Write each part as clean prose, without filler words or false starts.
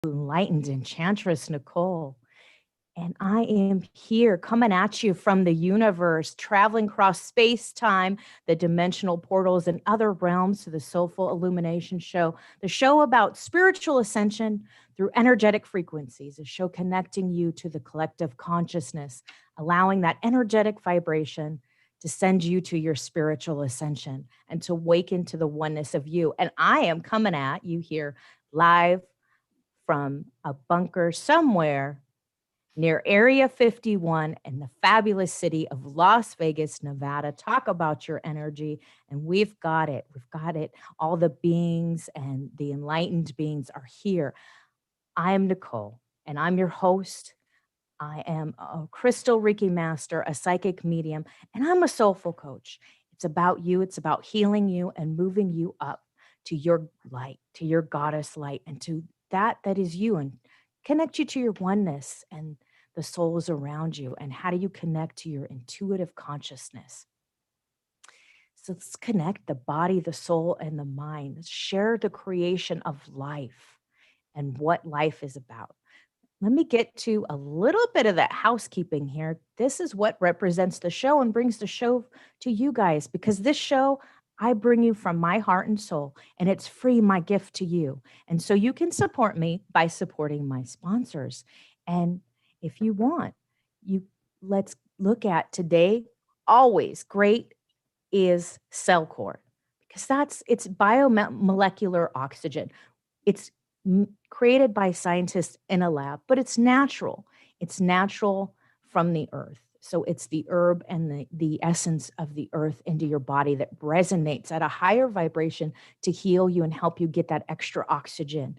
Enlightened Enchantress Nicole. And I am here coming at you from the universe, traveling across space, time, the dimensional portals, and other realms to the Soulful Illumination show, the show about spiritual ascension through energetic frequencies, a show connecting you to the collective consciousness, allowing that energetic vibration to send you to your spiritual ascension and to awaken to the oneness of you. And I am coming at you here live from a bunker somewhere near Area 51 in the fabulous city of Las Vegas, Nevada. Talk about your energy. And we've got it. We've got it. All the beings and the enlightened beings are here. I am Nicole, and I'm your host. I am a crystal Reiki master, a psychic medium, and I'm a soulful coach. It's about you. It's about healing you and moving you up to your light, to your goddess light, and to that is you, and connect you to your oneness and the souls around you. And how do you connect to your intuitive consciousness? So let's connect the body, the soul, and the mind. Let's share the creation of life and what life is about. Let me get to a little bit of that housekeeping here. This is what represents the show and brings the show to you guys, because this show, I bring you from my heart and soul, and it's free, my gift to you. And so you can support me by supporting my sponsors. And if you want, let's look at today. Always great is cell core, because it's biomolecular oxygen. It's created by scientists in a lab, but it's natural. It's natural from the earth. So it's the herb and the essence of the earth into your body that resonates at a higher vibration to heal you and help you get that extra oxygen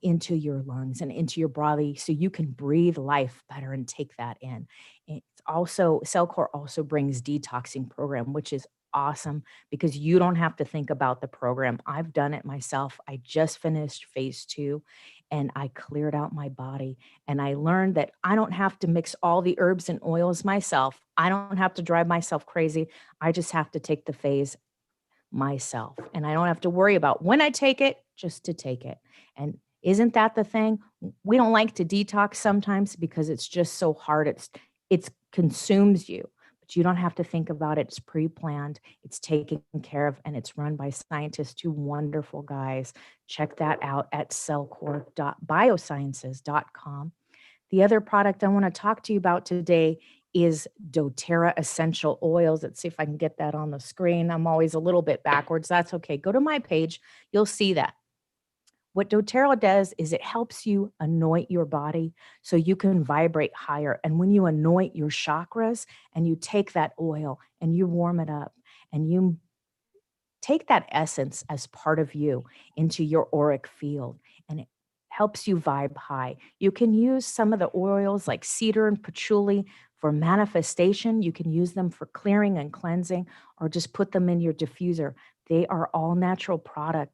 into your lungs and into your body so you can breathe life better and take that in. It's also, Cellcore also brings detoxing program, which is awesome because you don't have to think about the program. I've done it myself. I just finished phase 2 and I cleared out my body, and I learned that I don't have to mix all the herbs and oils myself. I don't have to drive myself crazy. I just have to take the phase myself, and I don't have to worry about when I take it, just to take it. And isn't that the thing? We don't like to detox sometimes because it's just so hard. It consumes you. But you don't have to think about it. It's pre-planned, it's taken care of, and it's run by scientists, 2 wonderful guys. Check that out at cellcore.biosciences.com. The other product I want to talk to you about today is Doterra essential oils. Let's see if I can get that on the screen. I'm always a little bit backwards. That's okay. Go to my page. You'll see that. What doTERRA does is it helps you anoint your body so you can vibrate higher. And when you anoint your chakras and you take that oil and you warm it up and you take that essence as part of you into your auric field, and it helps you vibe high. You can use some of the oils like cedar and patchouli for manifestation. You can use them for clearing and cleansing, or just put them in your diffuser. They are all natural product.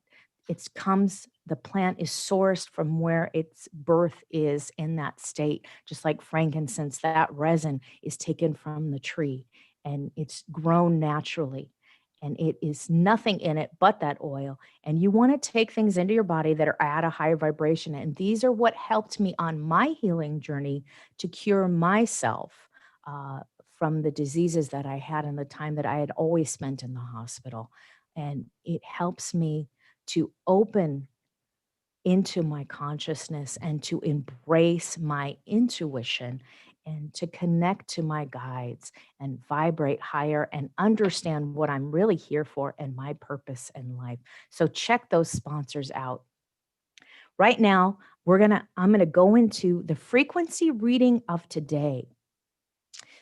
The plant is sourced from where its birth is in that state, just like frankincense. That resin is taken from the tree and it's grown naturally. And it is nothing in it but that oil. And you want to take things into your body that are at a higher vibration. And these are what helped me on my healing journey to cure myself from the diseases that I had in the time that I had always spent in the hospital. And it helps me to open into my consciousness and to embrace my intuition and to connect to my guides and vibrate higher and understand what I'm really here for and my purpose in life. So check those sponsors out. Right now, I'm going to go into the frequency reading of today.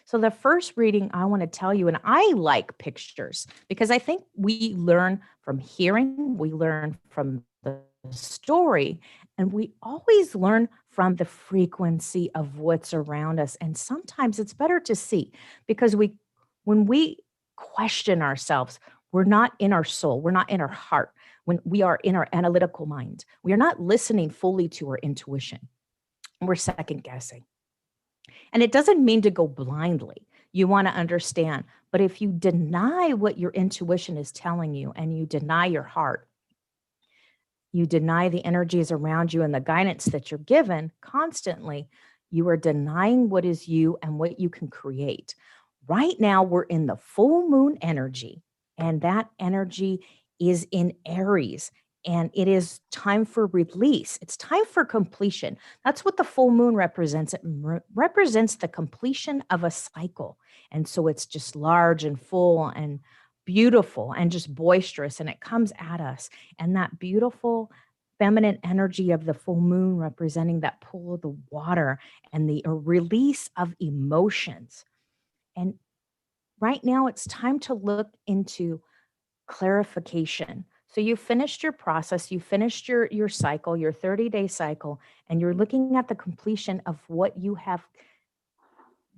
So the first reading I want to tell you, and I like pictures because I think we learn from hearing, we learn from the story, and we always learn from the frequency of what's around us. And sometimes it's better to see, because when we question ourselves, we're not in our soul, we're not in our heart. When we are in our analytical mind, we are not listening fully to our intuition. We're second guessing. And it doesn't mean to go blindly. You want to understand. But if you deny what your intuition is telling you and you deny your heart, you deny the energies around you and the guidance that you're given constantly, you are denying what is you and what you can create. Right now, we're in the full moon energy, and that energy is in Aries. And it is time for release. It's time for completion. That's what the full moon represents. It represents the completion of a cycle. And so it's just large and full and beautiful and just boisterous. And it comes at us. And that beautiful feminine energy of the full moon representing that pull of the water and the release of emotions. And right now, it's time to look into clarification. So you finished your process, you finished your cycle, your 30-day cycle, and you're looking at the completion of what you have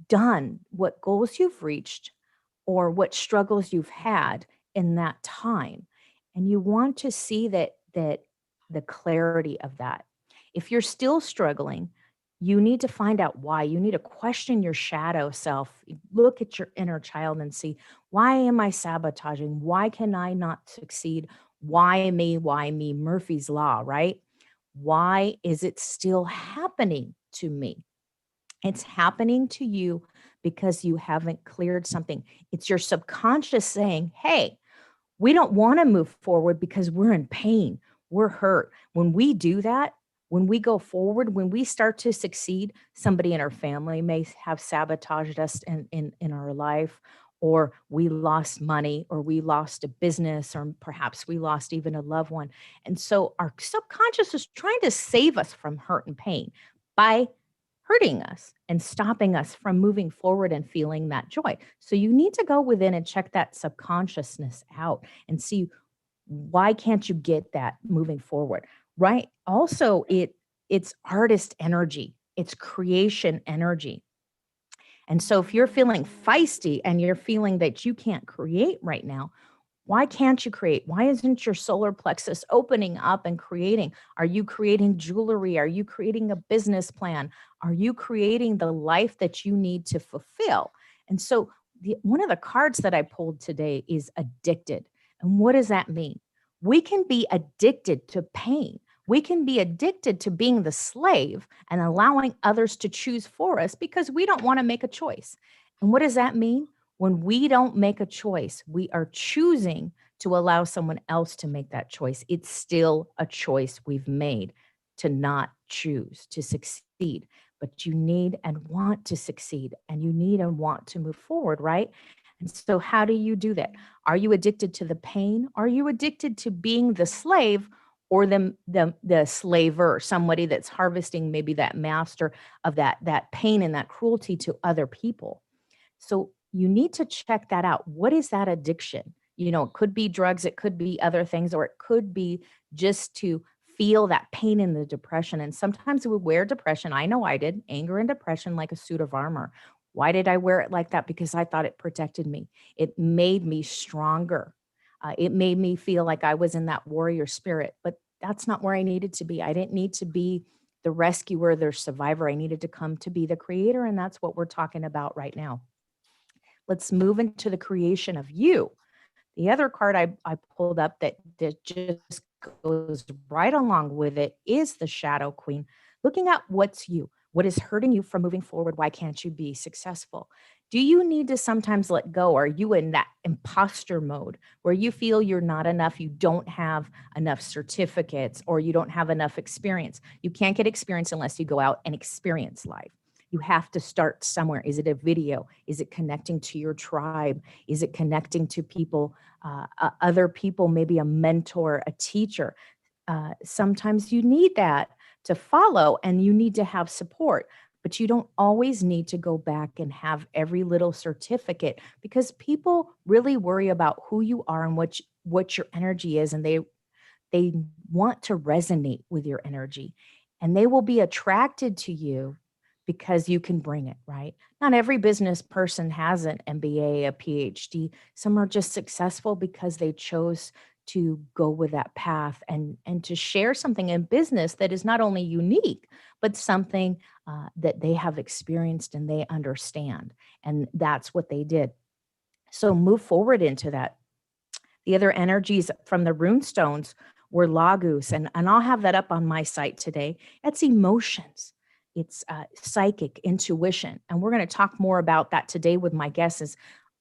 done, what goals you've reached, or what struggles you've had in that time. And you want to see that the clarity of that. If you're still struggling, you need to find out why. You need to question your shadow self. Look at your inner child and see, why am I sabotaging? Why can I not succeed? Why me? Why me? Murphy's Law, right? Why is it still happening to me? It's happening to you because you haven't cleared something. It's your subconscious saying, hey, we don't want to move forward because we're in pain. We're hurt. When we do that, when we go forward, when we start to succeed, somebody in our family may have sabotaged us in our life, or we lost money, or we lost a business, or perhaps we lost even a loved one. And so our subconscious is trying to save us from hurt and pain by hurting us and stopping us from moving forward and feeling that joy. So you need to go within and check that subconsciousness out and see, why can't you get that moving forward, right? Also, it's artist energy, it's creation energy. And so if you're feeling feisty and you're feeling that you can't create right now, why can't you create? Why isn't your solar plexus opening up and creating? Are you creating jewelry? Are you creating a business plan? Are you creating the life that you need to fulfill? And so one of the cards that I pulled today is addicted. And what does that mean? We can be addicted to pain. We can be addicted to being the slave and allowing others to choose for us because we don't want to make a choice. And what does that mean? When we don't make a choice, we are choosing to allow someone else to make that choice. It's still a choice we've made to not choose to succeed. But you need and want to succeed, and you need and want to move forward, right? And so, how do you do that? Are you addicted to the pain? Are you addicted to being the slave, or the slaver, somebody that's harvesting maybe that master of that pain and that cruelty to other people? So you need to check that out. What is that addiction? It could be drugs, it could be other things, or it could be just to feel that pain and the depression. And sometimes we wear depression. I know I did, anger and depression like a suit of armor. Why did I wear it like that? Because I thought it protected me. It made me stronger. It made me feel like I was in that warrior spirit, but that's not where I needed to be. I didn't need to be the rescuer, the survivor. I needed to come to be the creator. And that's what we're talking about right now. Let's move into the creation of you. The other card I pulled up that just goes right along with it is the Shadow Queen, looking at what's you, what is hurting you from moving forward. Why can't you be successful? Do you need to sometimes let go? Are you in that imposter mode where you feel you're not enough, you don't have enough certificates, or you don't have enough experience? You can't get experience unless you go out and experience life. You have to start somewhere. Is it a video? Is it connecting to your tribe? Is it connecting to people, other people, maybe a mentor, a teacher? Sometimes you need that to follow, and you need to have support, but you don't always need to go back and have every little certificate, because people really worry about who you are and what your energy is, and they want to resonate with your energy, and they will be attracted to you because you can bring it, right? Not every business person has an MBA, a PhD. Some are just successful because they chose to go with that path and to share something in business that is not only unique, but something that they have experienced and they understand. And that's what they did. So move forward into that. The other energies from the rune stones We're lagus, and I'll have that up on my site today. It's emotions. It's psychic intuition. And we're going to talk more about that today with my guests, is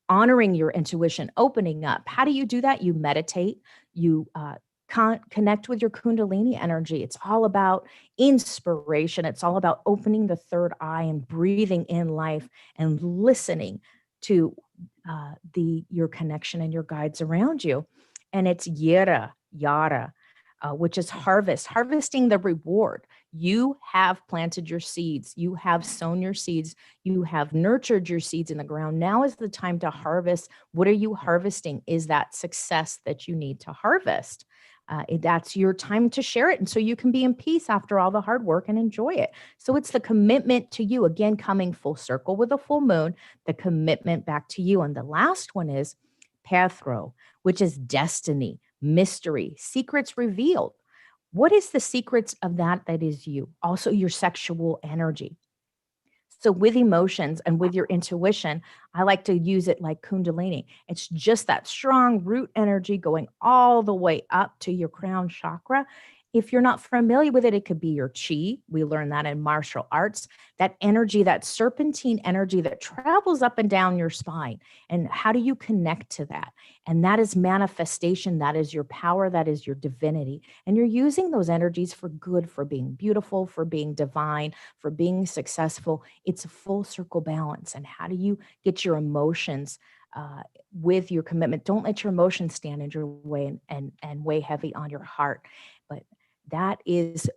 honoring your intuition, opening up. How do you do that? You meditate, you connect with your Kundalini energy. It's all about inspiration. It's all about opening the third eye and breathing in life and listening to your connection and your guides around you. And it's yara, which is harvesting the reward. You have planted your seeds. You have sown your seeds. You have nurtured your seeds in the ground. Now is the time to harvest. What are you harvesting? Is that success that you need to harvest? That's your time to share it. And so you can be in peace after all the hard work and enjoy it. So it's the commitment to you, again, coming full circle with a full moon, the commitment back to you. And the last one is Pathro, which is destiny, mystery, secrets revealed. What is the secrets of that is you? Also your sexual energy. So with emotions and with your intuition, I like to use it like Kundalini. It's just that strong root energy going all the way up to your crown chakra. If you're not familiar with it, it could be your chi. We learn that in martial arts, that energy, that serpentine energy that travels up and down your spine. And how do you connect to that? And that is manifestation. That is your power. That is your divinity. And you're using those energies for good, for being beautiful, for being divine, for being successful. It's a full circle balance. And how do you get your emotions with your commitment? Don't let your emotions stand in your way and weigh heavy on your heart. But that is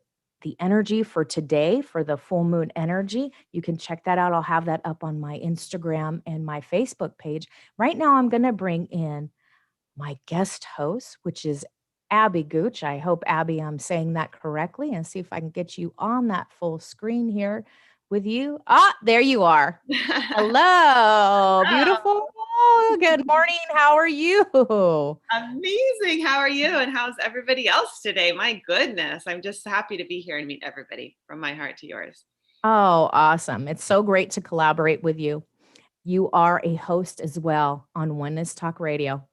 the energy for today, for the full moon energy. You can check that out. I'll have that up on my Instagram and my Facebook page. Right now, I'm going to bring in my guest host, which is Abby Gooch. I hope, Abby, I'm saying that correctly, and see if I can get you on that full screen here with you. Ah, there you are. Hello, beautiful. Good morning. How are you? Amazing. How are you? And how's everybody else today? My goodness. I'm just happy to be here and meet everybody from my heart to yours. Oh, awesome. It's so great to collaborate with you. You are a host as well on Oneness Talk Radio.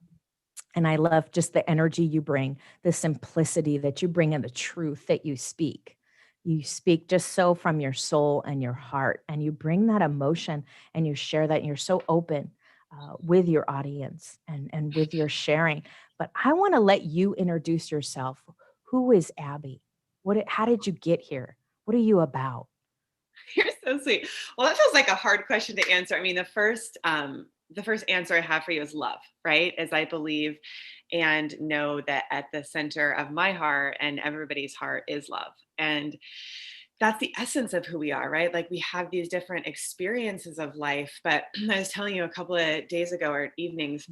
And I love just the energy you bring, the simplicity that you bring, and the truth that you speak. You speak just so from your soul and your heart, and you bring that emotion and you share that, and you're so open with your audience and with your sharing. But I want to let you introduce yourself. Who is Abby? How did you get here? What are you about? You're so sweet. Well, that feels like a hard question to answer. I mean, the first answer I have for you is love, right? As I believe and know that at the center of my heart and everybody's heart is love. And that's the essence of who we are, right? Like we have these different experiences of life. But I was telling you a couple of days ago or evenings,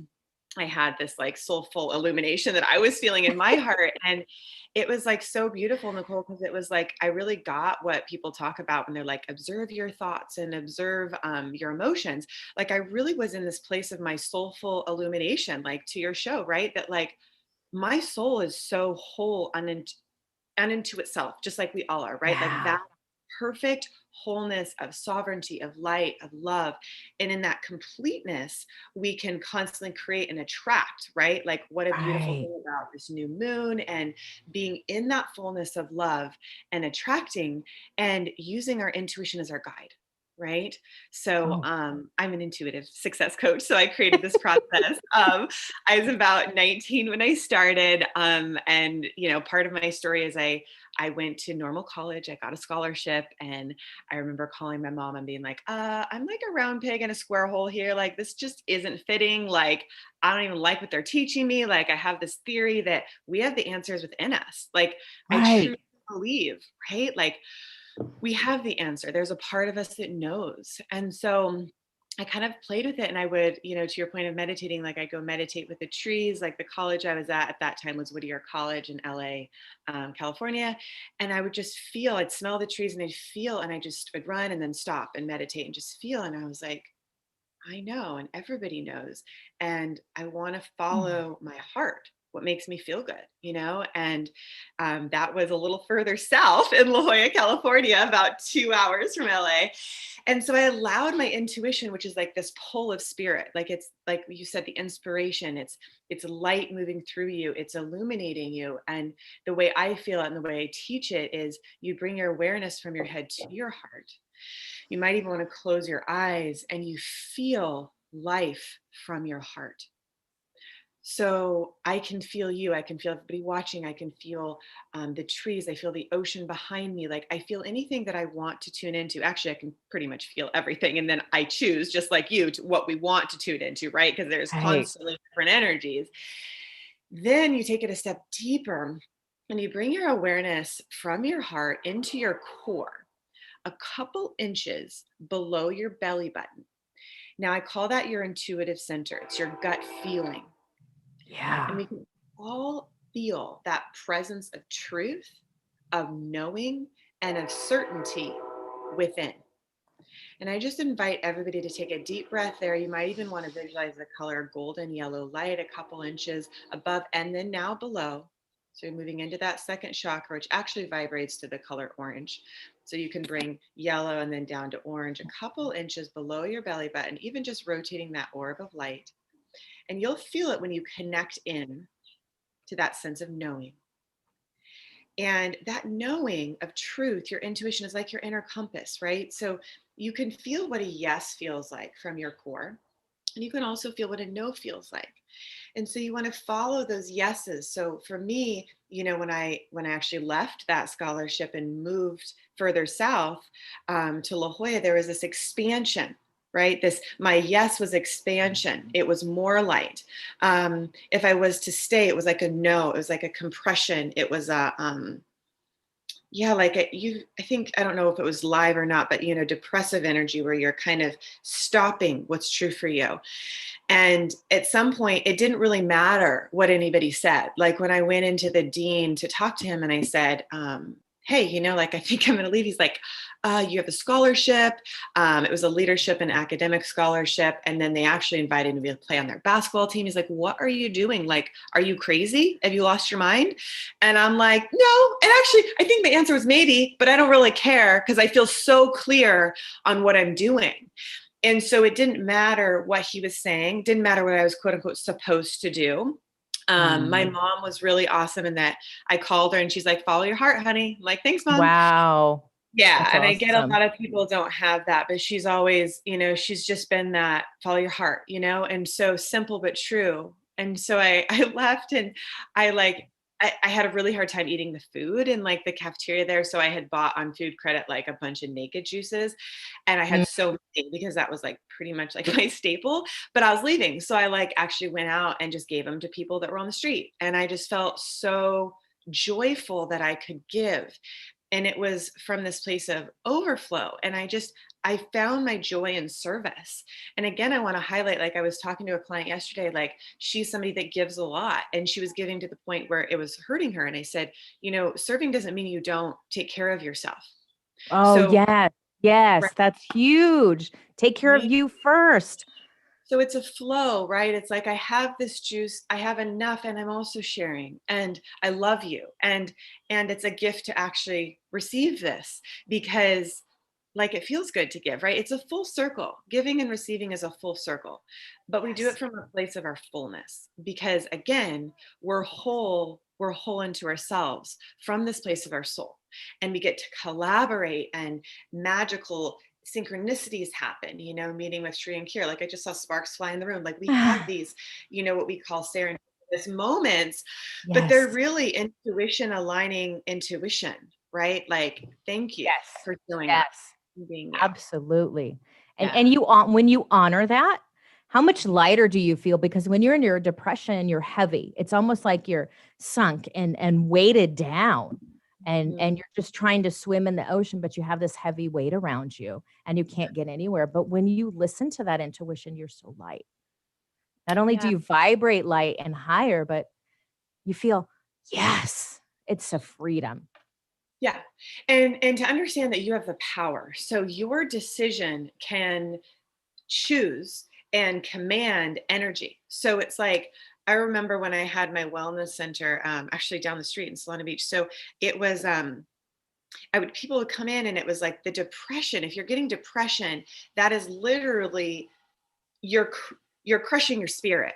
I had this like soulful illumination that I was feeling in my heart. And it was like so beautiful, Nicole, because it was like I really got what people talk about when they're like, observe your thoughts and observe your emotions. Like I really was in this place of my soulful illumination, like to your show, right? That like my soul is so whole and into itself, just like we all are, right? Like Yeah. that perfect wholeness of sovereignty, of light, of love. And in that completeness, we can constantly create and attract, right? Like what a beautiful Right. thing about this new moon and being in that fullness of love and attracting and using our intuition as our guide. Right. So Oh, I'm an intuitive success coach. So I created this process. I was about 19 when I started. And part of my story is I went to normal college. I got a scholarship, and I remember calling my mom and being like, I'm like a round peg in a square hole here. Like, this just isn't fitting. Like, I don't even like what they're teaching me. Like, I have this theory that we have the answers within us. Like, I right. truly believe, right? Like, we have the answer. There's a part of us that knows. And so I kind of played with it, and I would, to your point of meditating, like I go meditate with the trees. Like the college I was at that time was Whittier College in LA, California. And I would just feel, I'd smell the trees and I'd feel, and I just would run and then stop and meditate and just feel. And I was like, I know, and everybody knows. And I want to Mm. follow my heart, what makes me feel good, And that was a little further south in La Jolla, California, about 2 hours from LA. And so I allowed my intuition, which is like this pull of spirit, like it's like you said, the inspiration, it's light moving through you, it's illuminating you. And the way I feel it and the way I teach it is you bring your awareness from your head to your heart. You might even want to close your eyes and you feel life from your heart. So I can feel you. I can feel everybody watching. I can feel the trees. I feel the ocean behind me. Like I feel anything that I want to tune into. Actually, I can pretty much feel everything. And then I choose, just like you, to what we want to tune into, right? Because there's Right. constantly different energies. Then you take it a step deeper and you bring your awareness from your heart into your core, a couple inches below your belly button. Now, I call that your intuitive center. It's your gut feeling. And Yeah. we can all feel that presence of truth, of knowing, and of certainty within. And I just invite everybody to take a deep breath there. You might even want to visualize the color golden yellow light a couple inches above and then now below. So you're moving into that second chakra, which actually vibrates to the color orange. So you can bring yellow and then down to orange a couple inches below your belly button, even just rotating that orb of light. And you'll feel it when you connect in to that sense of knowing. And that knowing of truth, your intuition is like your inner compass, right? So you can feel what a yes feels like from your core. And you can also feel what a no feels like. And so you want to follow those yeses. So for me, when I actually left that scholarship and moved further south to La Jolla, there was this expansion, right? My yes was expansion. It was more light. If I was to stay, it was like a no. It was like a compression. It was a yeah, like I think, I don't know if it was live or not, but depressive energy where you're kind of stopping what's true for you. And at some point, it didn't really matter what anybody said. Like when I went into the dean to talk to him and I said, hey, like, I think I'm going to leave. He's like, you have a scholarship. It was a leadership and academic scholarship. And then they actually invited me to play on their basketball team. He's like, what are you doing? Like, are you crazy? Have you lost your mind? And I'm like, no. And actually, I think the answer was maybe, but I don't really care because I feel so clear on what I'm doing. And so it didn't matter what he was saying, didn't matter what I was quote unquote supposed to do. My mom was really awesome in that I called her and she's like, follow your heart, honey. I'm like, thanks, mom. Wow. Yeah. That's And I get a awesome. lot of people don't have that, but she's always, she's just been that follow your heart, and so simple, but true. And so I left and I had a really hard time eating the food in like the cafeteria there. So I had bought on food credit, like a bunch of naked juices and I Mm. had so many because that was like pretty much like my staple, but I was leaving. So I like actually went out and just gave them to people that were on the street. And I just felt so joyful that I could give. And it was from this place of overflow. And I found my joy in service. And again, I want to highlight, like I was talking to a client yesterday, like she's somebody that gives a lot and she was giving to the point where it was hurting her. And I said, serving doesn't mean you don't take care of yourself. Oh, So, yes. Yes. right, That's huge. Take care of right. you first. So it's a flow, right? It's like I have this juice, I have enough, and I'm also sharing, and I love you, and it's a gift to actually receive this because, like, it feels good to give, right? It's a full circle. Giving and receiving is a full circle, but we do it Yes. from a place of our fullness because, again, we're whole. We're whole into ourselves from this place of our soul, and we get to collaborate and magical synchronicities happen, meeting with Shri and Kier. Like I just saw sparks fly in the room. Like we have these, what we call serendipitous moments, but they're Yes. really intuition aligning intuition, right? Like, thank you Yes. for showing up Yes. and being you. Absolutely. And Yeah. when you honor that, how much lighter do you feel? Because when you're in your depression, you're heavy. It's almost like you're sunk and weighted down. Mhm. And you're just trying to swim in the ocean, but you have this heavy weight around you and you can't get anywhere. But when you listen to that intuition, you're so light. Not only do Yeah. you vibrate light and higher, but you feel, yes, it's a freedom. Yeah. And to understand that you have the power. So your decision can choose and command energy. So it's like, I remember when I had my wellness center, actually down the street in Solana Beach. So it was, people would come in and it was like the depression. If you're getting depression, that is literally you're crushing your spirit.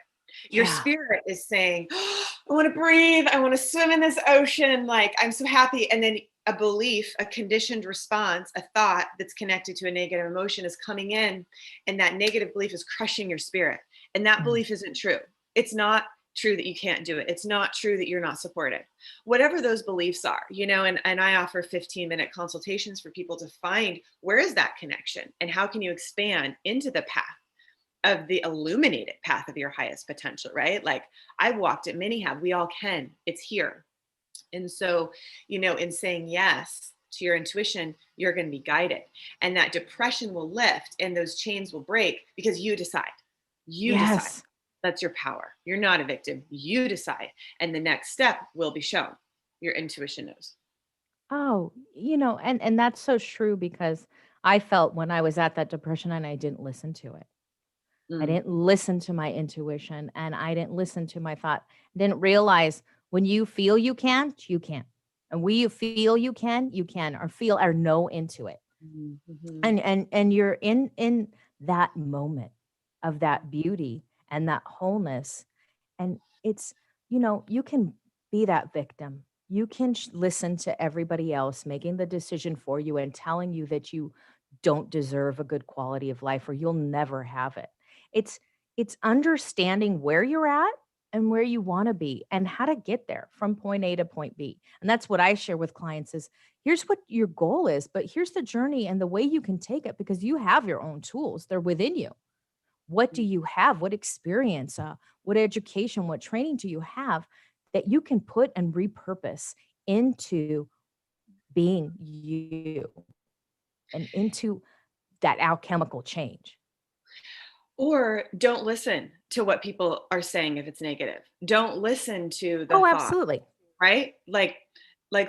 Your Yeah. spirit is saying, oh, I want to breathe. I want to swim in this ocean. Like, I'm so happy. And then a belief, a conditioned response, a thought that's connected to a negative emotion is coming in. And that negative belief is crushing your spirit. And that belief isn't true. It's not true that you can't do it. It's not true that you're not supported. Whatever those beliefs are, and I offer 15-minute consultations for people to find where is that connection and how can you expand into the path of the illuminated path of your highest potential, right? Like I've walked it, many have, we all can, it's here. And so, in saying yes to your intuition, you're going to be guided and that depression will lift and those chains will break because you decide. You decide. Yes. That's your power. You're not a victim. You decide. And the next step will be shown. Your intuition knows. Oh, and that's so true because I felt when I was at that depression and I didn't listen to it. I Mm. didn't listen to my intuition and I didn't listen to my thought. Didn't realize when you feel you can't, you can't. And when you feel you can, or feel or know into it. Mm-hmm. And you're in that moment of that beauty and that wholeness. And it's, you can be that victim. You can listen to everybody else making the decision for you and telling you that you don't deserve a good quality of life or you'll never have it. It's it's understanding where you're at and where you want to be and how to get there from point A to point B. And that's what I share with clients is here's what your goal is, but here's the journey and the way you can take it because you have your own tools. They're within you. What do you have? What experience, what education, what training do you have that you can put and repurpose into being you and into that alchemical change? Or don't listen to what people are saying if it's negative. Don't listen to the Oh, thought, absolutely. right? Like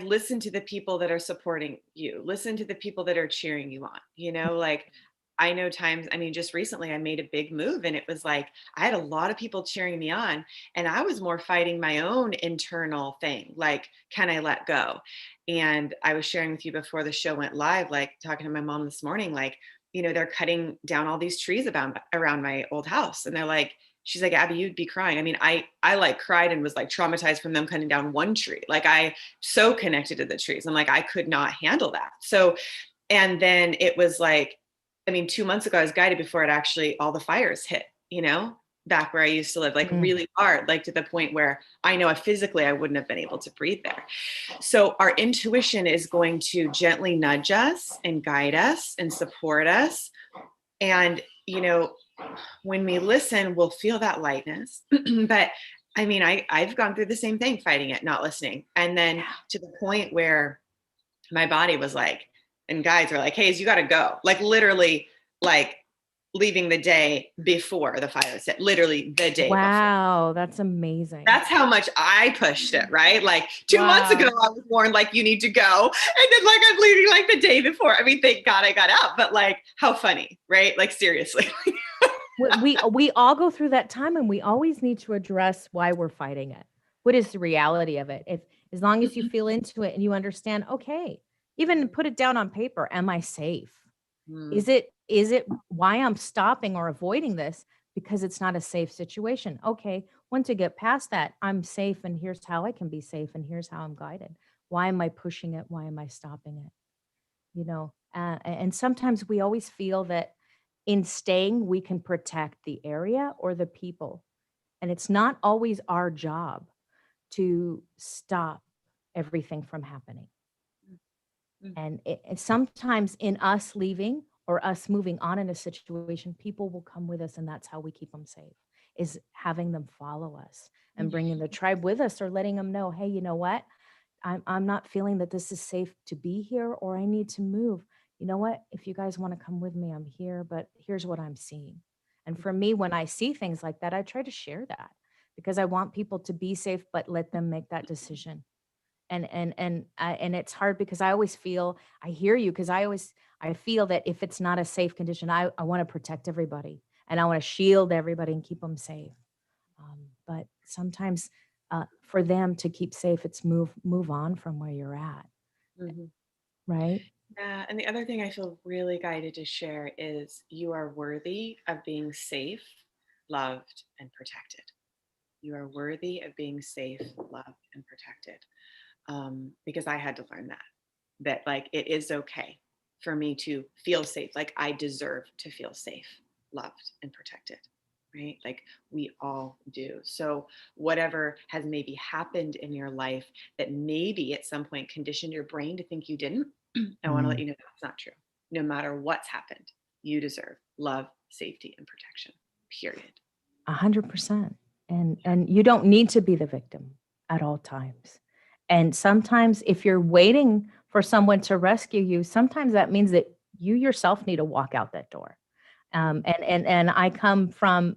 listen to the people that are supporting you. Listen to the people that are cheering you on. Like I know times, I mean, just recently I made a big move and it was like I had a lot of people cheering me on and I was more fighting my own internal thing. Like, can I let go? And I was sharing with you before the show went live, like talking to my mom this morning, like, they're cutting down all these trees around my old house. And they're like, she's like, Abby, you'd be crying. I mean, I like cried and was like traumatized from them cutting down one tree. Like I so connected to the trees. I'm like, I could not handle that. So, and then it was like, I mean, 2 months ago, I was guided before it actually, all the fires hit, back where I used to live, like Mm. really hard, like to the point where I know physically I wouldn't have been able to breathe there. So our intuition is going to gently nudge us and guide us and support us. And, when we listen, we'll feel that lightness. But I mean, I've gone through the same thing, fighting it, not listening. And then to the point where my body was like, and guides were like, hey, you got to go. Like literally, like leaving the day before the fire hit, literally the day before. Wow, that's amazing. That's how much I pushed it, right? Like 2 months ago, Wow. I was warned, like, you need to go. And then, like, I'm leaving like the day before. I mean, thank God I got out, but like, how funny, right? Like, seriously. We all go through that time and we always need to address why we're fighting it. What is the reality of it? If as long as you feel into it and you understand, okay, even put it down on paper, am I safe? Mm, Is it why I'm stopping or avoiding this? Because it's not a safe situation. Okay, once you get past that, I'm safe and here's how I can be safe and here's how I'm guided. Why am I pushing it? Why am I stopping it? And sometimes we always feel that in staying, we can protect the area or the people. And it's not always our job to stop everything from happening. mm, And sometimes in us leaving or us moving on in a situation, people will come with us, and that's how we keep them safe. Is having them follow us and mm, bringing the tribe with us, or letting them know, hey, you know what? I'm not feeling that this is safe to be here, or I need to move. You know what? If you guys want to come with me, I'm here, but here's what I'm seeing. And for me, when I see things like that, I try to share that because I want people to be safe, but let them make that decision. And it's hard because I always feel I hear you because I feel that if it's not a safe condition, I want to protect everybody and I want to shield everybody and keep them safe. But sometimes for them to keep safe, it's move on from where you're at. mhm. right? Yeah. And the other thing I feel really guided to share is you are worthy of being safe, loved, and protected. You are worthy of being safe, loved, and protected. Because I had to learn that like it is okay for me to feel safe. Like I deserve to feel safe, loved, and protected. Right? Like we all do. So, whatever has maybe happened in your life that maybe at some point conditioned your brain to think you didn't, I want to let Mm, you know that's not true. No matter what's happened, you deserve love, safety, and protection. Period. 100%. And you don't need to be the victim at all times. And sometimes if you're waiting for someone to rescue you, sometimes that means that you yourself need to walk out that door. And I come from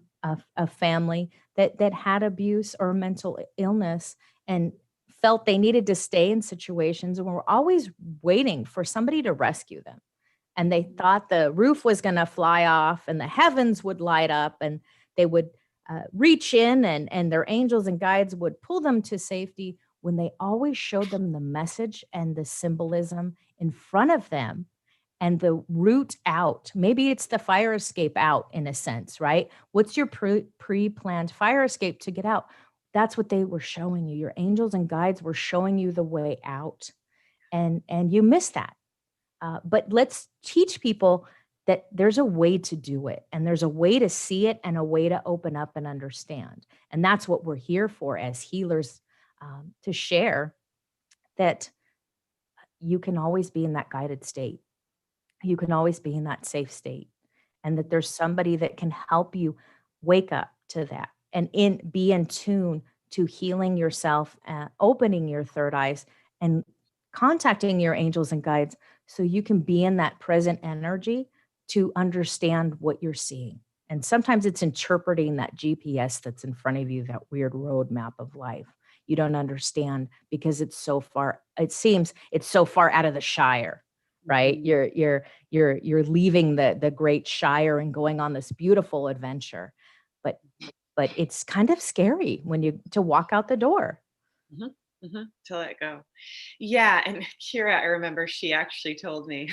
a family that had abuse or mental illness and felt they needed to stay in situations and were always waiting for somebody to rescue them. And they thought the roof was going to fly off and the heavens would light up and they would reach in and their angels and guides would pull them to safety when they always showed them the message and the symbolism in front of them and the route out. Maybe it's the fire escape out in a sense, right? What's your pre-planned fire escape to get out? That's what they were showing you. Your angels and guides were showing you the way out. And you missed that. But let's teach people that there's a way to do it and there's a way to see it and a way to open up and understand. And that's what we're here for as healers, to share that you can always be in that guided state. You can always be in that safe state and that there's somebody that can help you wake up to that and be in tune to healing yourself, opening your third eyes and contacting your angels and guides so you can be in that present energy to understand what you're seeing. And sometimes it's interpreting that GPS that's in front of you, that weird roadmap of life. You don't understand because it's so far, it seems it's so far out of the Shire, right? Mhm. You're leaving the great Shire and going on this beautiful adventure. But but it's kind of scary when you to walk out the door. Mhm, mhm, to let go. Yeah, and Kira, I remember she actually told me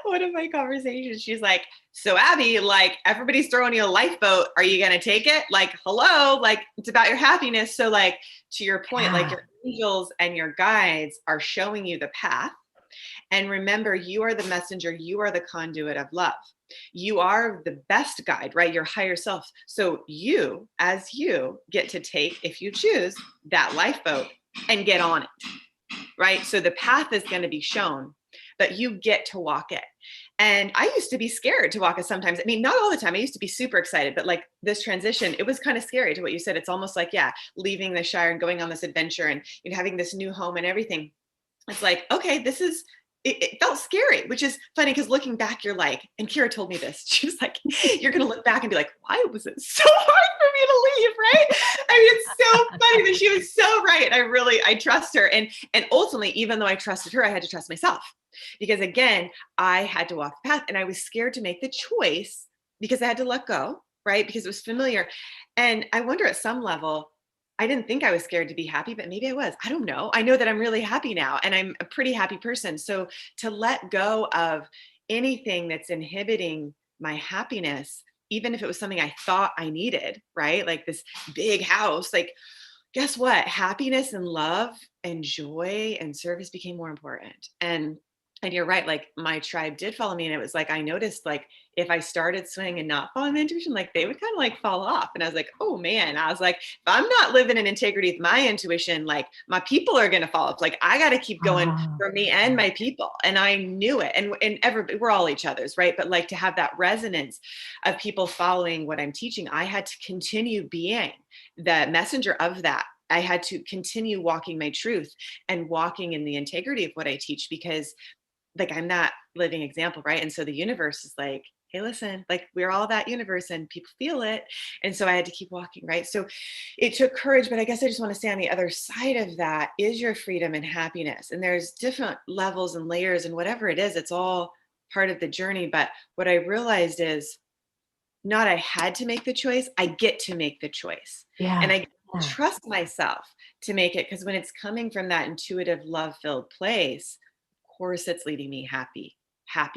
one of my conversations. She's like, "So Abby, like everybody's throwing you a lifeboat. Are you gonna take it? Like, hello, like it's about your happiness." So, like to your point, like Yeah. your angels and your guides are showing you the path. And remember, you are the messenger, you are the conduit of love. You are the best guide, right? Your higher self. So you, as you, get to take, if you choose, that lifeboat and get on it, right? So the path is going to be shown, but you get to walk it. And I used to be scared to walk it sometimes. I mean, not all the time. I used to be super excited, but like this transition, it was kind of scary to what you said. It's almost like, yeah, leaving the Shire and going on this adventure and having this new home and everything. It's like, okay, this is, it felt scary, which is funny because looking back, you're like, and Kira told me this. She was like, you're going to look back and be like, why was it so hard for me to leave? Right. I mean, it's so funny, but she was so right. I trust her. And ultimately, even though I trusted her, I had to trust myself because again, I had to walk the path and I was scared to make the choice because I had to let go, right? Because it was familiar. And I wonder at some level, I didn't think I was scared to be happy, but maybe I was. I don't know. I know that I'm really happy now and I'm a pretty happy person. So to let go of anything that's inhibiting my happiness, even if it was something I thought I needed, right? Like this big house, like guess what? Happiness and love and joy and service became more important. And you're right, like my tribe did follow me. And it was like I noticed like if I started swinging and not following my intuition, like they would kind of like fall off. And I was like, oh man, I was like, if I'm not living in integrity with my intuition, like my people are gonna fall off. Like I gotta keep going Ah, for me and my people. And I knew it. And everybody, we're all each other's, right? But like to have that resonance of people following what I'm teaching, I had to continue being the messenger of that. I had to continue walking my truth and walking in the integrity of what I teach because like I'm that living example, right? And so the universe is like, hey, listen, like we're all that universe and people feel it. And so I had to keep walking, right? So it took courage, but I guess I just want to say on the other side of that is your freedom and happiness. And there's different levels and layers and whatever it is, it's all part of the journey. But what I realized is not I had to make the choice, I get to make the choice. And yeah, I yeah. trust myself to make it because when it's coming from that intuitive, love filled place, course it's leading me happy,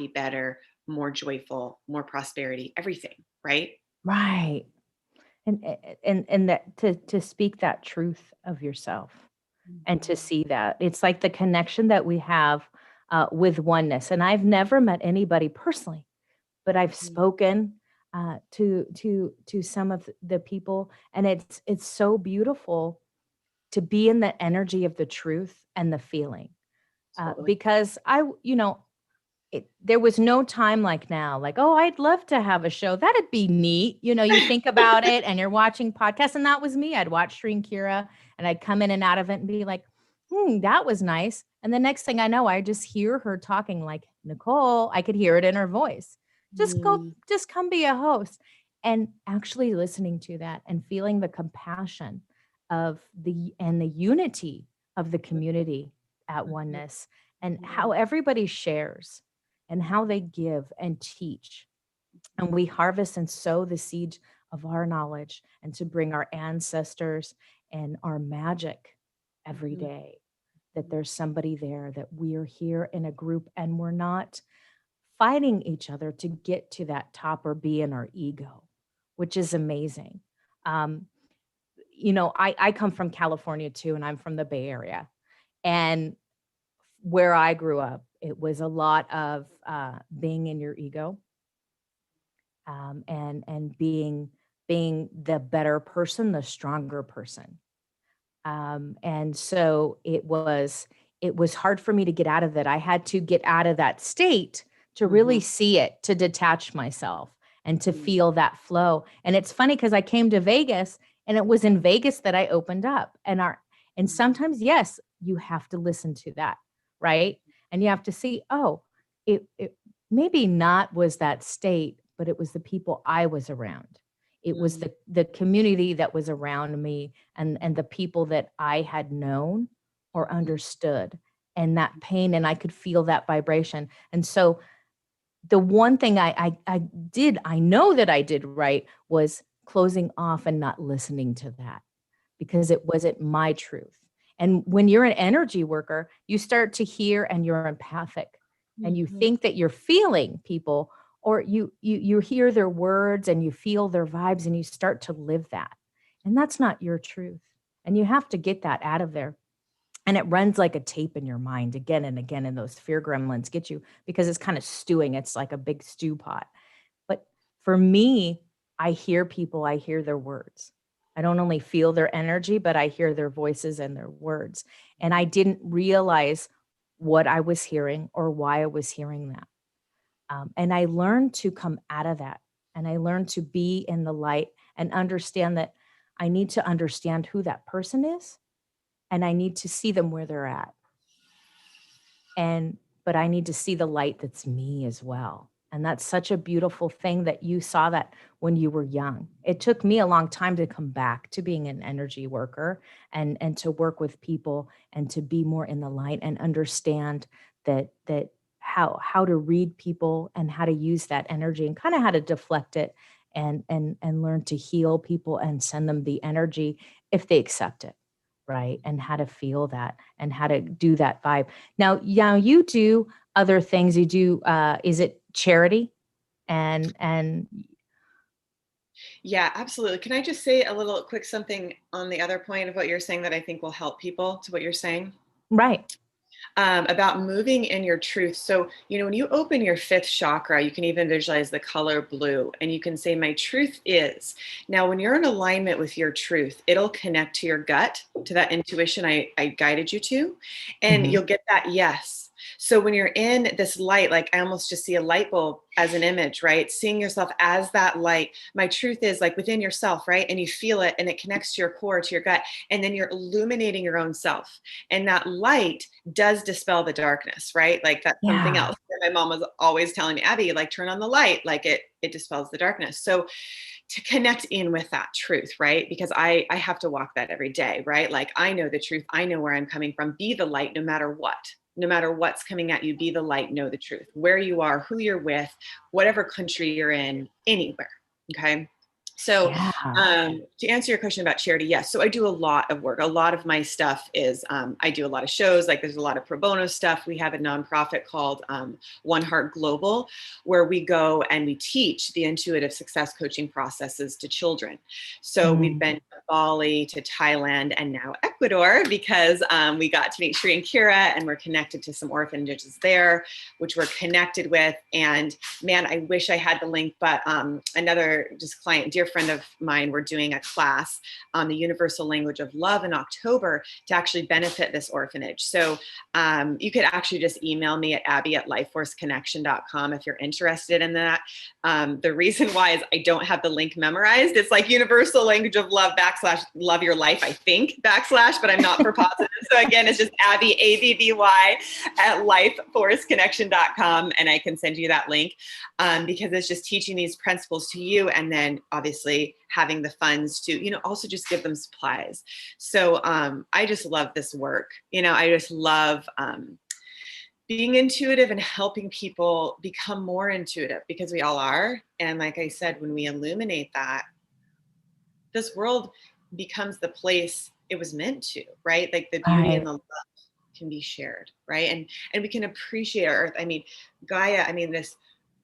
better, more joyful, more prosperity, everything, right? Right. And that to speak that truth of yourself and to Mhm. see that. It's like the connection that we have with oneness. And I've never met anybody personally, but I've Mhm. spoken to some of the people, and it's so beautiful to be in the energy of the truth and the feeling. Totally. Because there was no time like now, like, oh, I'd love to have a show. That'd be neat. You think about it and you're watching podcasts, and that was me. I'd watch Sri Kira and I'd come in and out of it and be like, that was nice. And the next thing I know, I just hear her talking like, Nicole, I could hear it in her voice. Mm, Just come be a host. And actually listening to that and feeling the compassion and the unity of the community at mhm, oneness, and mhm, how everybody shares and how they give and teach. And we harvest and sow the seed of our knowledge and to bring our ancestors and our magic every mhm, day. That there's somebody there, that we're here in a group and we're not fighting each other to get to that top or be in our ego, which is amazing. Um, I come from California too, and I'm from the Bay Area. And where I grew up, it was a lot of being in your ego, and being the better person, the stronger person. And so it was hard for me to get out of that. I had to get out of that state to really mhm, see it, to detach myself and to mhm, feel that flow. And it's funny because I came to Vegas, and it was in Vegas that I opened up. And sometimes, yes, you have to listen to that, right? And you have to see, oh, it maybe not was that state, but it was the people I was around. It was mhm, the community that was around me, and the people that I had known or mhm, understood, and that pain, and I could feel that vibration. And so the one thing I know that I did right was closing off and not listening to that, because it wasn't my truth. And when you're an energy worker, you start to hear and you're empathic, and you mhm. think that you're feeling people, or you hear their words and you feel their vibes and you start to live that. And that's not your truth. And you have to get that out of there. And it runs like a tape in your mind again and again. And those fear gremlins get you because it's kind of stewing. It's like a big stew pot. But for me, I hear people, I hear their words. I don't only feel their energy, but I hear their voices and their words. And I didn't realize what I was hearing or why I was hearing that. And I learned to come out of that. And I learned to be in the light and understand that I need to understand who that person is, and I need to see them where they're at. But I need to see the light that's me as well. And that's such a beautiful thing that you saw that when you were young. It took me a long time to come back to being an energy worker, and to work with people and to be more in the light and understand that how to read people and how to use that energy and kind of how to deflect it, and learn to heal people and send them the energy if they accept it, right? And how to feel that and how to do that vibe. Now, yeah, you do other things. You do, is it charity? And Yeah, absolutely. Can I just say a little quick something on the other point of what you're saying that I think will help people to what you're saying? right. About moving in your truth. So, when you open your fifth chakra, you can even visualize the color blue, and you can say, my truth is. Now, when you're in alignment with your truth, it'll connect to your gut, to that intuition I guided you to, and Mhm. you'll get that yes. So when you're in this light, like I almost just see a light bulb as an image, right? Seeing yourself as that light. My truth is like within yourself, right? And you feel it, and it connects to your core, to your gut, and then you're illuminating your own self. And that light does dispel the darkness, right? Like that's something Yeah. else that my mom was always telling me, Abby, like turn on the light, like it dispels the darkness. So to connect in with that truth, right? Because I have to walk that every day, right? Like I know the truth, I know where I'm coming from. Be the light no matter what. No matter what's coming at you, be the light, know the truth. Where you are, who you're with, whatever country you're in, anywhere. Okay. So Yeah. to answer your question about charity, yes. So I do a lot of work. A lot of my stuff is I do a lot of shows. Like there's a lot of pro bono stuff. We have a nonprofit called One Heart Global, where we go and we teach the intuitive success coaching processes to children. So we've been to Bali, to Thailand, and now Ecuador, because we got to meet Shri and Kira, and we're connected to some orphanages there, which we're connected with. And man, I wish I had the link, but another just client, dear friend of mine, we're doing a class on the universal language of love in October to actually benefit this orphanage. So you could actually just email me at abby@lifeforceconnection.com if you're interested in that. The reason why is I don't have the link memorized. It's like universal language of love / love your life, I think, / but I'm not for positive. So again, it's just Abby, ABBY, @lifeforceconnection.com. And I can send you that link because it's just teaching these principles to you. And then obviously having the funds to, also just give them supplies. So I just love this work. I just love being intuitive and helping people become more intuitive, because we all are. And like I said, when we illuminate that, this world becomes the place it was meant to, right? Like the beauty and the love can be shared, right? And we can appreciate our earth. I mean, Gaia,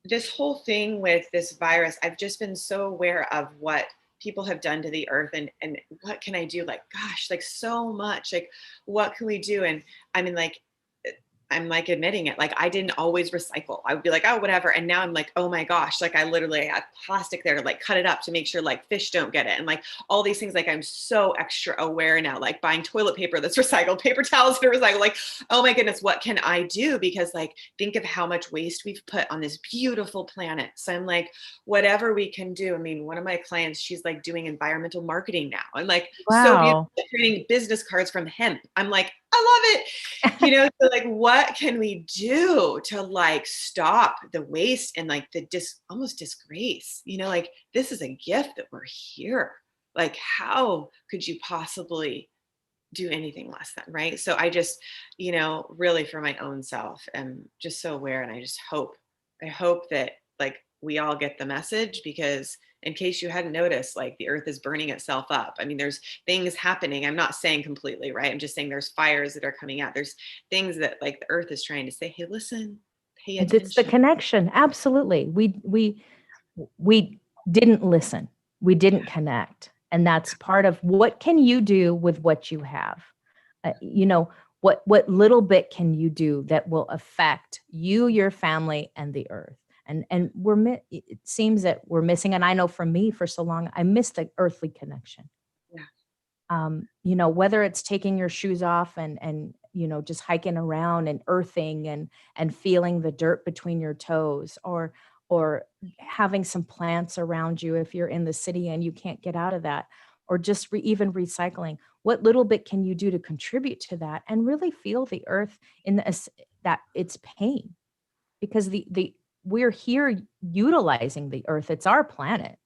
this whole thing with this virus, I've just been so aware of what people have done to the earth, and what can I do? Like, gosh, like so much, like what can we do? And I'm like admitting it. Like I didn't always recycle. I would be like, oh, whatever. And now I'm like, oh my gosh, like I literally have plastic there to like cut it up to make sure like fish don't get it. And like all these things, like I'm so extra aware now, like buying toilet paper that's recycled, paper towels that are recycled. Like, oh my goodness, what can I do? Because like, think of how much waste we've put on this beautiful planet. So I'm like, whatever we can do. I mean, one of my clients, she's like doing environmental marketing now. And like, so beautiful, creating business cards from hemp. I'm like, I love it. So like, what can we do to like stop the waste and like the almost disgrace, like this is a gift that we're here. Like, how could you possibly do anything less than, right? So I just, really for my own self am just so aware. And I hope that like we all get the message, because in case you hadn't noticed, like the earth is burning itself up. I mean, there's things happening. I'm not saying completely, right? I'm just saying there's fires that are coming out. There's things that like the earth is trying to say, hey, listen, pay attention. It's the connection. Absolutely. We didn't listen. We didn't connect. And that's part of what can you do with what you have? What little bit can you do that will affect you, your family, and the earth? And it seems that we're missing. And I know for me, for so long, I missed the earthly connection. Yeah. Whether it's taking your shoes off and just hiking around and earthing and feeling the dirt between your toes, or having some plants around you if you're in the city and you can't get out of that, or just even recycling. What little bit can you do to contribute to that and really feel the earth that it's pain? Because we're here utilizing the earth. It's our planet.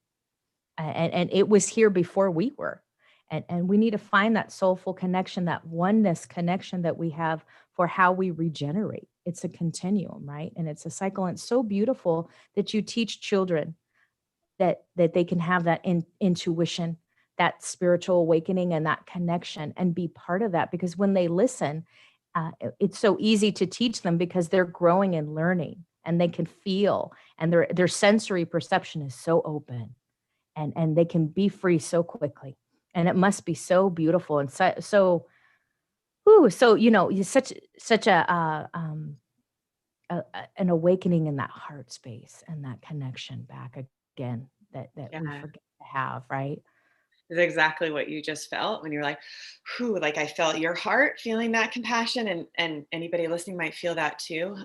And it was here before we were. And we need to find that soulful connection, that oneness connection that we have for how we regenerate. It's a continuum, right? And it's a cycle. And it's so beautiful that you teach children that they can have that intuition, that spiritual awakening, and that connection, and be part of that. Because when they listen, it's so easy to teach them, because they're growing and learning, and they can feel, and their sensory perception is so open, and they can be free so quickly. And it must be so beautiful and so such an awakening in that heart space and that connection back again that we forget to have, right? Is exactly what you just felt when you're like, whew, like I felt your heart feeling that compassion, and anybody listening might feel that too.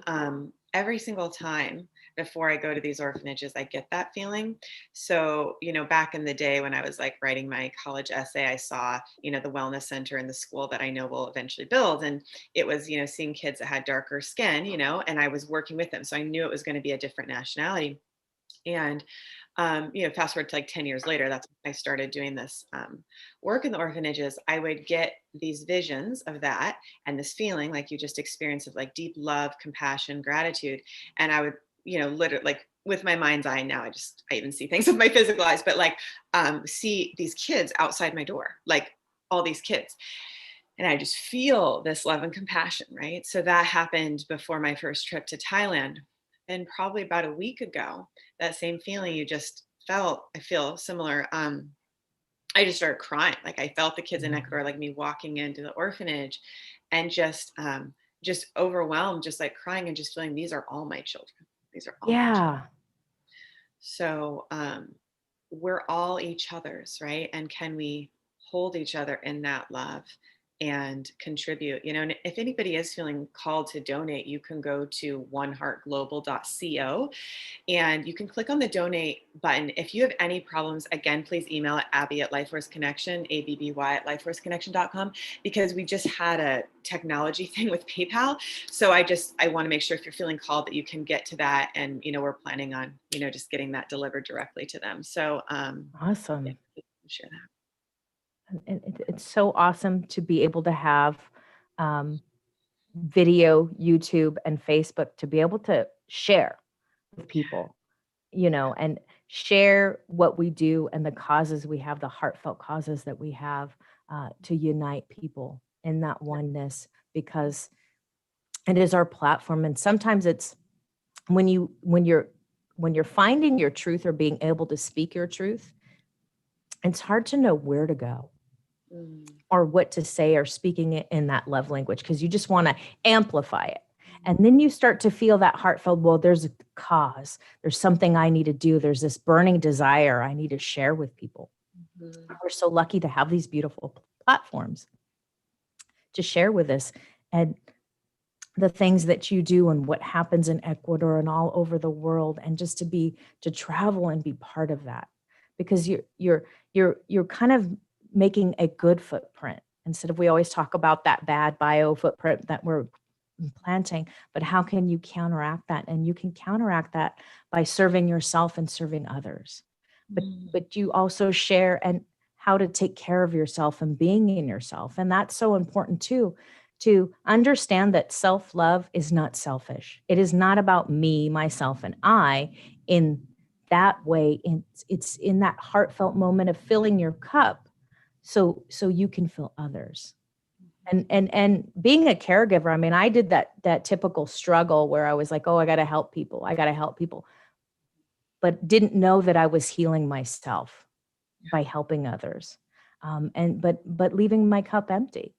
Every single time before I go to these orphanages, I get that feeling. So, back in the day when I was like writing my college essay, I saw, the wellness center in the school that I know will eventually build. And it was, seeing kids that had darker skin, and I was working with them. So I knew it was going to be a different nationality. And fast forward to like 10 years later, that's when I started doing this work in the orphanages. I would get these visions of that and this feeling like you just experienced of like deep love, compassion, gratitude. And I would, literally like, with my mind's eye now, I even see things with my physical eyes, but like, see these kids outside my door, like all these kids. And I just feel this love and compassion, right? So that happened before my first trip to Thailand. And probably about a week ago, that same feeling you just felt, I feel similar. I just started crying. Like I felt the kids in Ecuador, like me walking into the orphanage and just overwhelmed, just like crying and just feeling these are all my children. These are all my children. Yeah. So we're all each other's, right? And can we hold each other in that love and contribute? You know, and if anybody is feeling called to donate, you can go to oneheartglobal.co and you can click on the donate button. If you have any problems, again, please email at Abby at Lifeforce Connection, ABBY at lifeforceconnection.com, because we just had a technology thing with PayPal. So I want to make sure if you're feeling called that you can get to that. And, you know, we're planning on, you know, just getting that delivered directly to them. So Awesome. yeah, share that. And it's so awesome to be able to have video, YouTube, and Facebook to be able to share with people, you know, and share what we do and the causes we have, the heartfelt causes that we have to unite people in that oneness, because it is our platform. And sometimes it's when you're finding your truth or being able to speak your truth, it's hard to know where to go or what to say or speaking it in that love language, because you just want to amplify it. And then you start to feel that heartfelt, well, there's a cause, there's something I need to do, there's this burning desire I need to share with people. We're so lucky to have these beautiful platforms to share with us, and the things that you do and what happens in Ecuador and all over the world, and just to travel and be part of that, because you're kind of making a good footprint, instead of, we always talk about that bad bio footprint that we're planting, but how can you counteract that? And you can counteract that by serving yourself and serving others. But you also share and how to take care of yourself and being in yourself. And that's so important too, to understand that self-love is not selfish. It is not about me, myself, and I in that way. It's in that heartfelt moment of filling your cup so you can fill others. And being a caregiver, I mean, I did that typical struggle where I was like, oh, I got to help people, but didn't know that I was healing myself by helping others, but leaving my cup empty.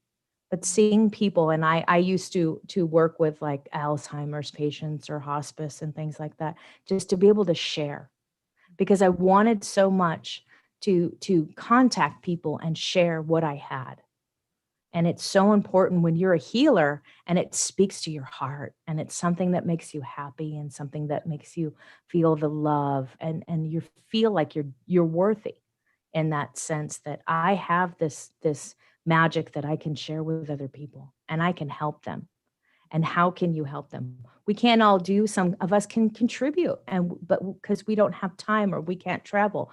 But seeing people, and I used to work with like Alzheimer's patients or hospice and things like that, just to be able to share, because I wanted so much to contact people and share what I had. And it's so important when you're a healer and it speaks to your heart and it's something that makes you happy and something that makes you feel the love, and you feel like you're worthy, in that sense that I have this magic that I can share with other people and I can help them. And how can you help them? We can't all do, some of us can contribute, but because we don't have time or we can't travel.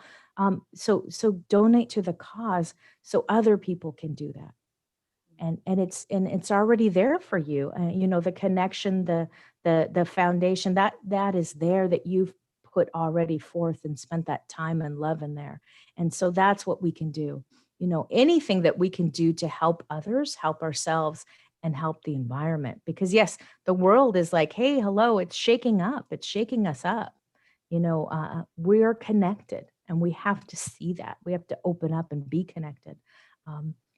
So donate to the cause so other people can do that. And it's already there for you. You know, the connection, the foundation that is there, that you've put already forth and spent that time and love in there. And so that's what we can do. You know, anything that we can do to help others, help ourselves, and help the environment. Because yes, the world is like, hey, hello, it's shaking up. It's shaking us up. You know, we're connected, and we have to see that. We have to open up and be connected.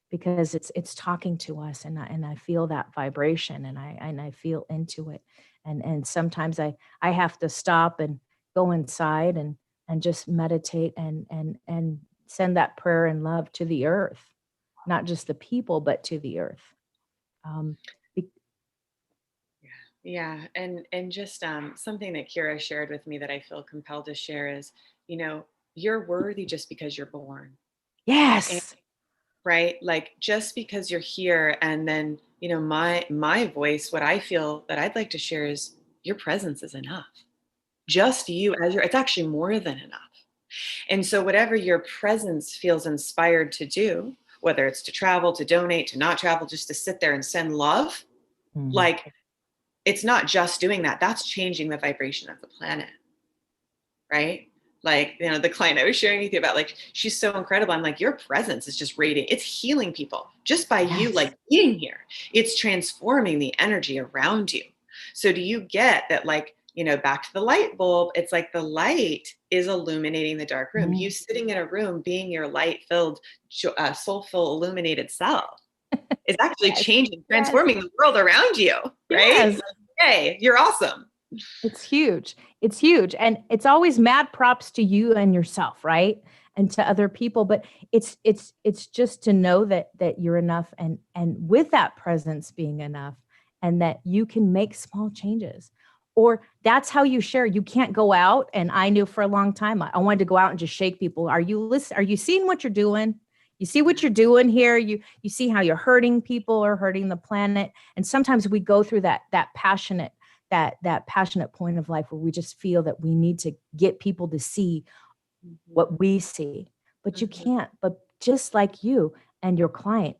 Because it's talking to us, and I feel that vibration, and I feel into it, and sometimes I have to stop and go inside and just meditate and send that prayer and love to the earth, not just the people, but to the earth. Yeah, and just something that Kira shared with me that I feel compelled to share is, you know, you're worthy just because you're born. Yes. Right? Like just because you're here, and then, you know, my voice, what I feel that I'd like to share is your presence is enough. Just you as it's actually more than enough. And so whatever your presence feels inspired to do, whether it's to travel, to donate, to not travel, just to sit there and send love, like it's not just doing that. That's changing the vibration of the planet. right? Like, the client I was sharing with you about, like, she's so incredible. I'm like, your presence is just radiant. It's healing people just by you, Yes. like, being here. It's transforming the energy around you. So do you get that, like, back to the light bulb, it's like the light is illuminating the dark room. You Mm. sitting in a room being your light filled, soulful, illuminated self is actually Yes. changing, Yes. transforming the world around you, right? Yes. Like, hey, you're awesome. It's huge. It's huge. And it's always mad props to you and yourself, right? And to other people. But it's just to know that you're enough, and with that presence being enough, and that you can make small changes. Or that's how you share. You can't go out. And I knew for a long time I wanted to go out and just shake people. Are you listening? Are you seeing what you're doing? You see what you're doing here? You see how you're hurting people or hurting the planet. And sometimes we go through that passionate point of life where we just feel that we need to get people to see Mhm, what we see, but you mhm, can't. But just like you and your client,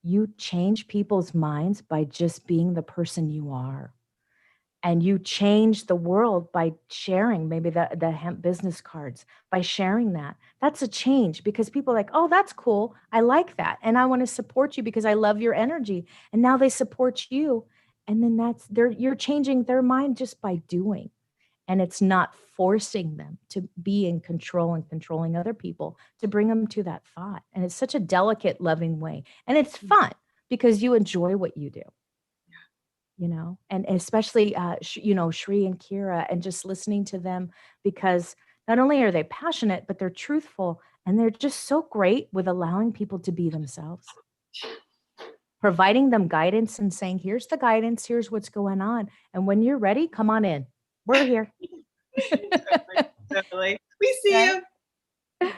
you change people's minds by just being the person you are. And you change the world by sharing maybe the hemp business cards, by sharing that. That's a change, because people are like, oh, that's cool. I like that. And I want to support you because I love your energy. And now they support you. And then you're changing their mind just by doing. And it's not forcing them to be in control and controlling other people, to bring them to that thought. And it's such a delicate, loving way. And it's fun because you enjoy what you do, and especially, Shri and Kira, and just listening to them, because not only are they passionate, but they're truthful, and they're just so great with allowing people to be themselves, providing them guidance and saying, here's the guidance, here's what's going on. And when you're ready, come on in. We're here. Totally, totally. We see Right? you.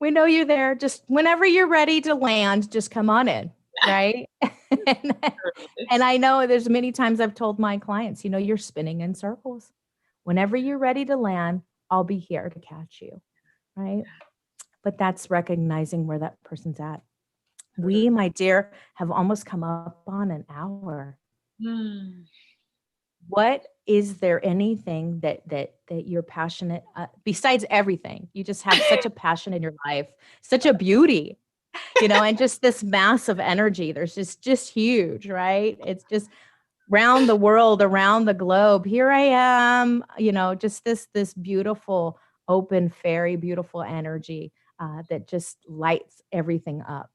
We know you're there. Just whenever you're ready to land, just come on in. Right. and, Totally. and I know there's many times I've told my clients, you're spinning in circles. Whenever you're ready to land, I'll be here to catch you. Right. But that's recognizing where that person's at. We, Totally. my dear, have almost come up on an hour. Mm. What is there anything that you're passionate, besides everything? You just have such a passion in your life, such a beauty, and just this mass of energy. There's just huge, right? It's just round the world, around the globe. Here I am, just this beautiful, open, fairy, beautiful energy, that just lights everything up,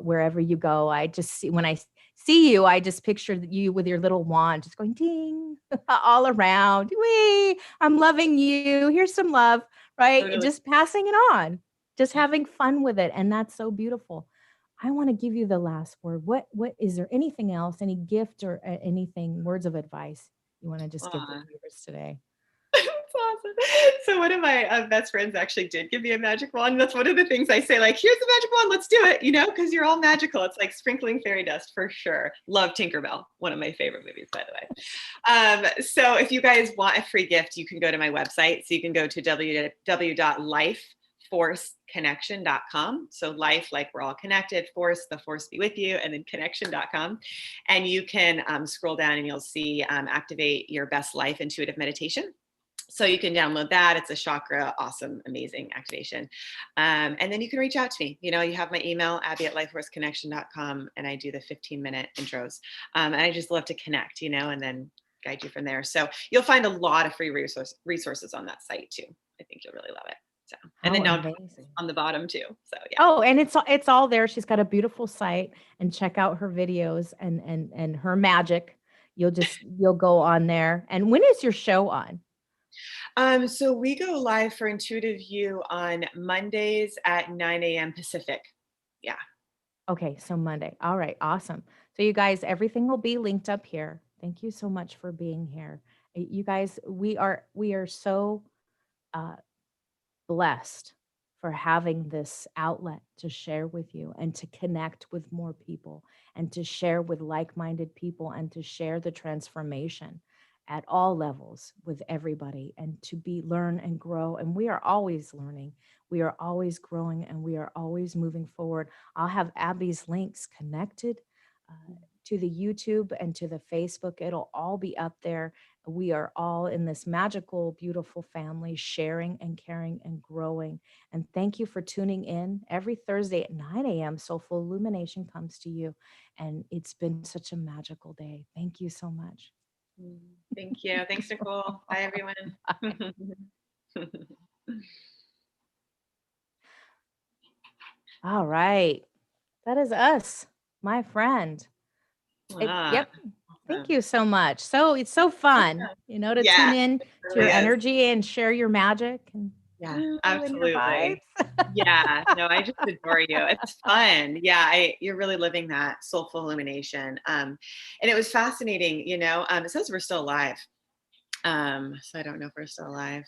wherever you go. I just see, when I see you, I just picture you with your little wand just going ding all around. Wee, I'm loving you. Here's some love, right? And Totally. just passing it on, just having fun with it. And that's so beautiful. I want to give you the last word. What is there anything else, any gift or anything, words of advice you want to just give the Aw, viewers today? that's awesome. So one of my best friends actually did give me a magic wand. That's one of the things I say, like, here's the magic wand, let's do it, because you're all magical. It's like sprinkling fairy dust for sure. Love Tinkerbell, one of my favorite movies, by the way. So if you guys want a free gift, you can go to my website. So you can go to www.lifeforceconnection.com. So life, like we're all connected, force, the force be with you, and then connection.com. And you can scroll down and you'll see activate your best life intuitive meditation. So you can download that. It's a chakra, awesome, amazing activation. And then you can reach out to me. You have my email, abby@lifeforceconnection.com, and I do the 15-minute intros. And I just love to connect, and then guide you from there. So you'll find a lot of free resources on that site too. I think you'll really love it. So, and How then amazing. on the bottom too. So yeah. Oh, and it's all there. She's got a beautiful site, and check out her videos and her magic. You'll go on there. And when is your show on? So we go live for Intuitive You on Mondays at 9 a.m. Pacific. Yeah. Okay, so Monday. All right, awesome. So you guys, everything will be linked up here. Thank you so much for being here. You guys, we are so uh, blessed for having this outlet to share with you and to connect with more people and to share with like-minded people and to share the transformation at all levels with everybody and to learn and grow. And we are always learning, we are always growing, and we are always moving forward. I'll have Abby's links connected to the YouTube and to the Facebook. It'll all be up there. We are all in this magical, beautiful family, sharing and caring and growing. And thank you for tuning in. Every Thursday at 9 a.m., Soulful Illumination comes to you. And it's been such a magical day. Thank you so much. Thank you. Thanks, Nicole. Bye, everyone. All right. That is us, my friend. Yep. Thank you so much. So it's so fun, to tune in to really your is. energy and share your magic and Yeah, and your absolutely. vibes. Yeah, no, I just adore you. It's fun. Yeah, you're really living that soulful illumination. And it was fascinating, it says we're still alive. So I don't know if we're still alive.